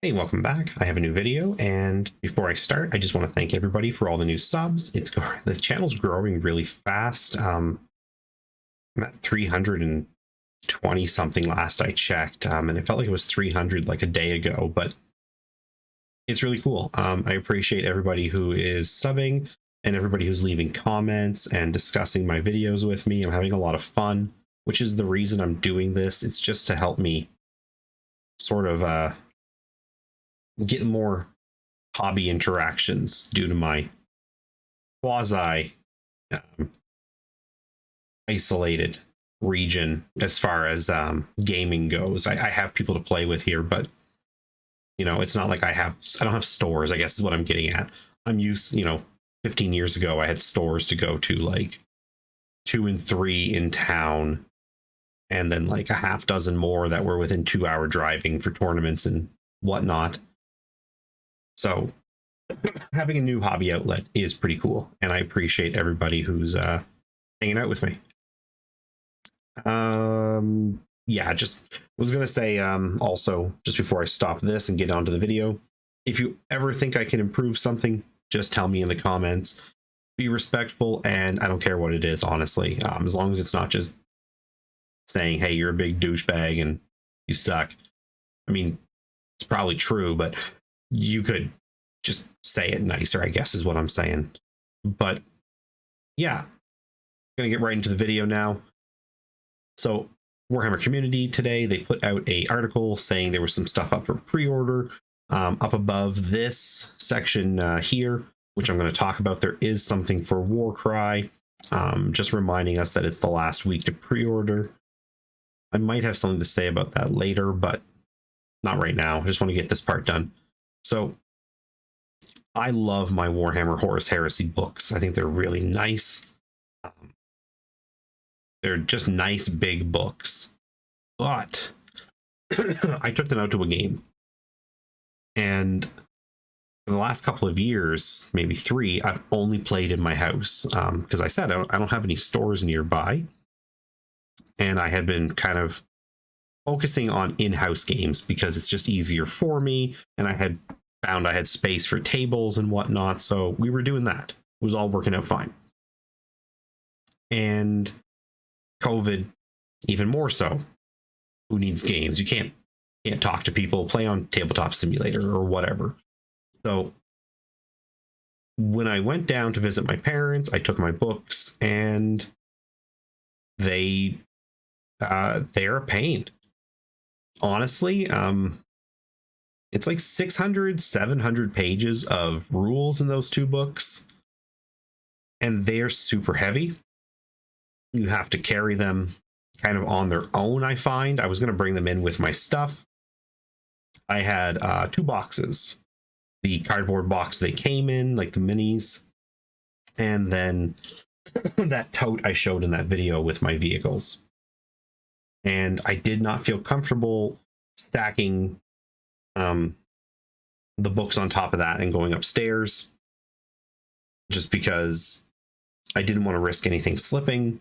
Hey, welcome back. I have a new video, and before I start, I just want to thank everybody for all the new subs. The channel's growing really fast. I'm at 320 something last I checked, and it felt like it was 300 like a day ago, but it's really cool. I appreciate everybody who is subbing and everybody who's leaving comments and discussing my videos with me. I'm having a lot of fun, which is the reason I'm doing this. It's just to help me sort of get more hobby interactions due to my quasi isolated region as far as gaming goes. I have people to play with here, but you know, it's not like I don't have stores, I guess is what I'm getting at. I'm used, 15 years ago I had stores to go to, like 2 and 3 in town, and then like a half dozen more that were within 2-hour driving for tournaments and whatnot. So having a new hobby outlet is pretty cool, and I appreciate everybody who's hanging out with me. Yeah, just was gonna say also, just before I stop this and get onto the video, if you ever think I can improve something, just tell me in the comments. Be respectful, and I don't care what it is, honestly, as long as it's not just saying, hey, you're a big douchebag and you suck. I mean, it's probably true, but you could just say it nicer, I guess is what I'm saying. But yeah, I'm gonna get right into the video now. So Warhammer community today, they put out a article saying there was some stuff up for pre-order. Up above this section here, which I'm going to talk about, there is something for Warcry, just reminding us that it's the last week to pre-order. I might have something to say about that later, but not right now. I just want to get this part done. So I love my Warhammer Horus Heresy books. I think they're really nice. They're just nice big books, but I took them out to a game, and for the last couple of years, maybe 3, I've only played in my house because I said I don't have any stores nearby, and I had been kind of focusing on in-house games because it's just easier for me, and I had found I had space for tables and whatnot, so we were doing that. It was all working out fine. And COVID, even more so. Who needs games? You can't talk to people, play on Tabletop Simulator or whatever. So when I went down to visit my parents, I took my books, and they're a pain. Honestly, it's like 600, 700 pages of rules in those 2 books, and they're super heavy. You have to carry them kind of on their own, I find. I was going to bring them in with my stuff. I had 2 boxes. The cardboard box they came in, like the minis, and then that tote I showed in that video with my vehicles. And I did not feel comfortable stacking the books on top of that and going upstairs, just because I didn't want to risk anything slipping.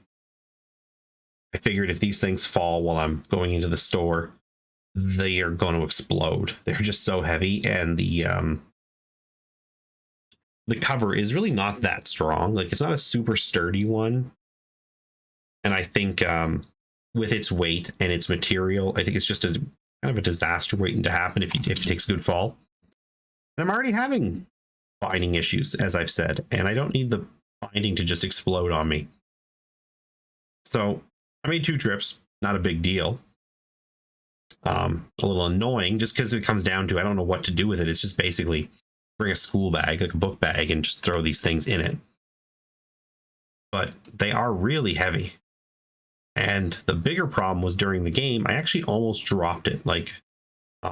I figured if these things fall while I'm going into the store, they are going to explode. They're just so heavy, and the cover is really not that strong. Like, it's not a super sturdy one. And I think with its weight and its material, I think it's just a kind of a disaster waiting to happen if it takes a good fall. And I'm already having binding issues, as I've said, and I don't need the binding to just explode on me. So I made 2 trips, not a big deal. A little annoying just because it comes down to I don't know what to do with it. It's just basically bring a school bag, like a book bag, and just throw these things in it. But they are really heavy. And the bigger problem was during the game, I actually almost dropped it. Like,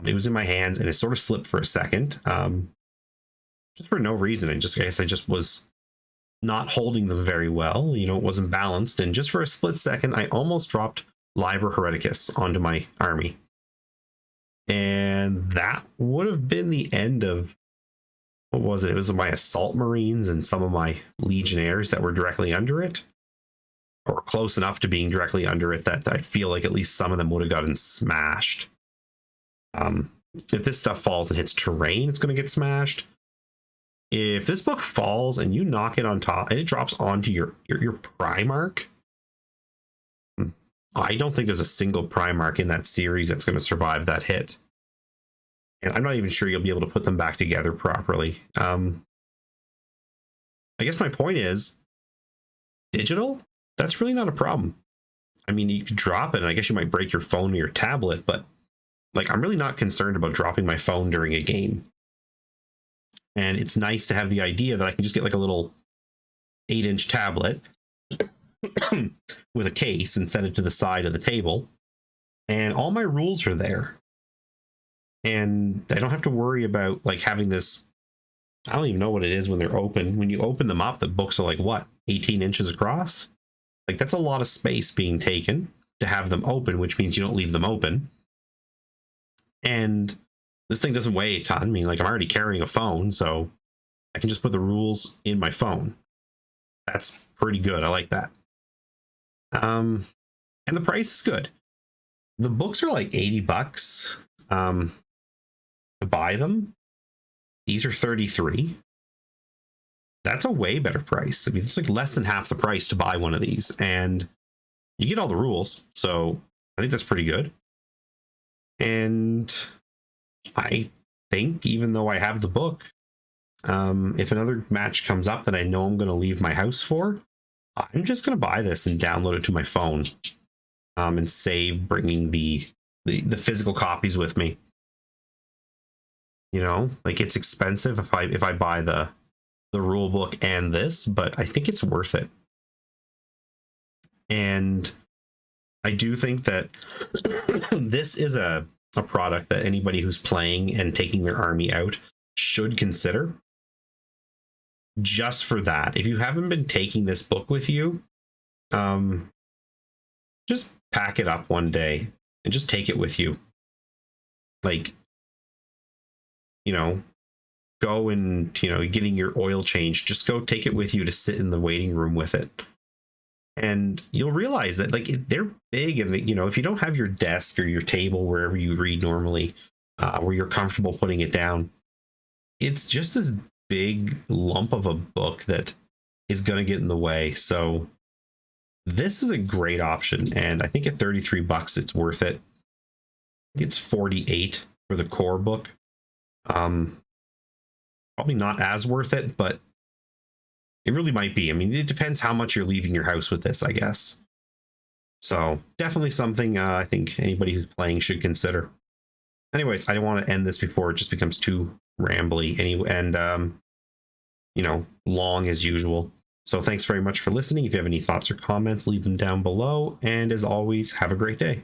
it was in my hands and it sort of slipped for a second. Just for no reason. I guess I just was not holding them very well. It wasn't balanced, and just for a split second I almost dropped Liber Hereticus onto my army, and that would have been the end of, what was it? It was my assault marines and some of my legionnaires that were directly under it, or close enough to being directly under it that I feel like at least some of them would have gotten smashed. if this stuff falls and hits terrain, it's going to get smashed. If this book falls and you knock it on top and it drops onto your Primarch, I don't think there's a single Primarch in that series that's going to survive that hit. And I'm not even sure you'll be able to put them back together properly. I guess my point is, digital, that's really not a problem. I mean, you could drop it, and I guess you might break your phone or your tablet, but like, I'm really not concerned about dropping my phone during a game. And it's nice to have the idea that I can just get like a little 8-inch tablet with a case and set it to the side of the table, and all my rules are there. And I don't have to worry about like having this, I don't even know what it is when they're open. When you open them up, the books are like, what, 18 inches across? Like, that's a lot of space being taken to have them open, which means you don't leave them open. And this thing doesn't weigh a ton. I mean, like, I'm already carrying a phone, so I can just put the rules in my phone. That's pretty good. I like that. And the price is good. The books are like $80 to buy them. These are $33. That's a way better price. I mean, it's like less than half the price to buy one of these, and you get all the rules. So I think that's pretty good. And I think, even though I have the book, if another match comes up that I know I'm going to leave my house for, I'm just going to buy this and download it to my phone, and save bringing the physical copies with me. You know, like, it's expensive if I buy the rule book and this, but I think it's worth it. And I do think that this is a product that anybody who's playing and taking their army out should consider. Just for that. If you haven't been taking this book with you, just pack it up one day and just take it with you. Like, you know, go and, you know, getting your oil changed, just go take it with you to sit in the waiting room with it. And you'll realize that, like, they're big, and, you know, if you don't have your desk or your table wherever you read normally, where you're comfortable putting it down, it's just this big lump of a book that is going to get in the way. So this is a great option, and I think at $33 it's worth it. It's $48 for the core book. Probably not as worth it, but it really might be. I mean, it depends how much you're leaving your house with this, I guess. So definitely something I think anybody who's playing should consider. Anyways, I don't want to end this before it just becomes too rambly and you know, long as usual. So thanks very much for listening. If you have any thoughts or comments, leave them down below. And as always, have a great day.